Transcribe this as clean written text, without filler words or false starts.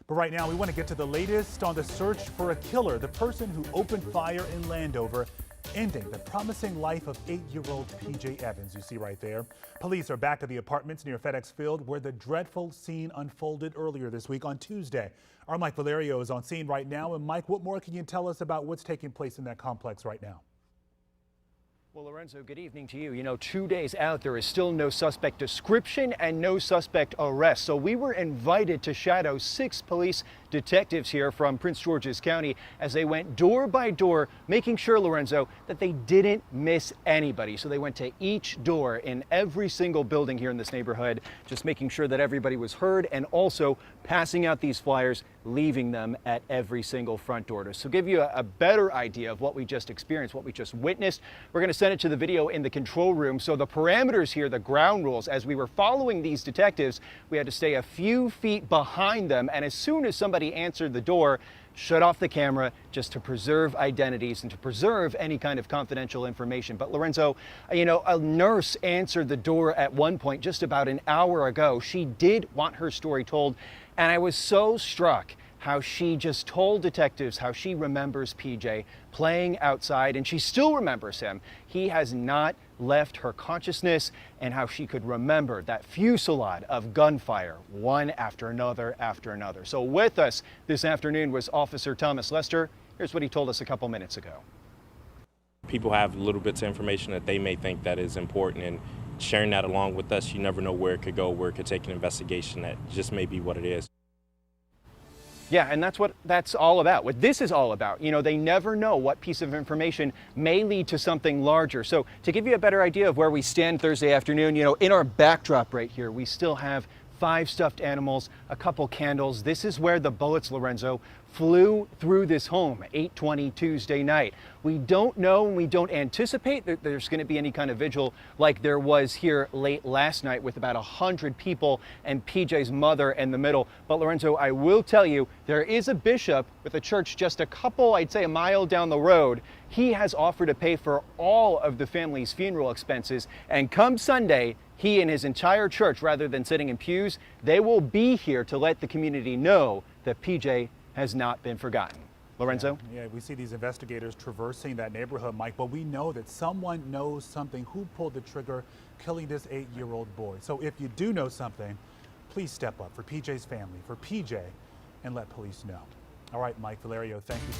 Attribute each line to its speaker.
Speaker 1: But right now, we want to get to the latest on the search for a killer, the person who opened fire in Landover, ending the promising life of 8-year-old PJ Evans, you see right there. Police are back at the apartments near FedEx Field where the dreadful scene unfolded earlier this week on Tuesday. Our Mike Valerio is on scene right now. And Mike, what more can you tell us about what's taking place in that complex right now?
Speaker 2: Well, Lorenzo, good evening to you. You know, 2 days out, there is still no suspect description and no suspect arrest. So we were invited to shadow 6 police detectives here from Prince George's County as they went door by door, making sure, Lorenzo, that they didn't miss anybody. So they went to each door in every single building here in this neighborhood, just making sure that everybody was heard and also passing out these flyers, leaving them at every single front door. So give you a better idea of what we just experienced, what we just witnessed, we're going to send it to the video in the control room. So the parameters here, the ground rules, as we were following these detectives, we had to stay a few feet behind them. And as soon as somebody answered the door, shut off the camera just to preserve identities and to preserve any kind of confidential information. But Lorenzo, you know, a nurse answered the door at one point just about an hour ago. She did want her story told. And I was so struck how she just told detectives how she remembers PJ playing outside, and she still remembers him. He has not left her consciousness, and how she could remember that fusillade of gunfire, one after another after another. So with us this afternoon was Officer Thomas Lester. Here's what he told us a couple minutes ago.
Speaker 3: People have little bits of information that they may think that is important, and sharing that along with us, you never know where it could go, where it could take an investigation that just may be what it is.
Speaker 2: Yeah, and that's what that's all about, what this is all about. You know, they never know what piece of information may lead to something larger. So to give you a better idea of where we stand Thursday afternoon, you know, in our backdrop right here, we still have 5 stuffed animals, a couple candles. This is where the bullets, Lorenzo, flew through this home 8:20 Tuesday night. We don't know and we don't anticipate that there's going to be any kind of vigil like there was here late last night with about 100 people and PJ's mother in the middle. But Lorenzo, I will tell you, there is a bishop with a church just a couple, I'd say a mile down the road. He has offered to pay for all of the family's funeral expenses, and come Sunday, he and his entire church, rather than sitting in pews, they will be here to let the community know that PJ has not been forgotten. Lorenzo?
Speaker 1: Yeah, we see these investigators traversing that neighborhood, Mike, but we know that someone knows something. Who pulled the trigger, killing this 8-year-old boy? So if you do know something, please step up for PJ's family, for PJ, and let police know. All right, Mike Valerio, thank you.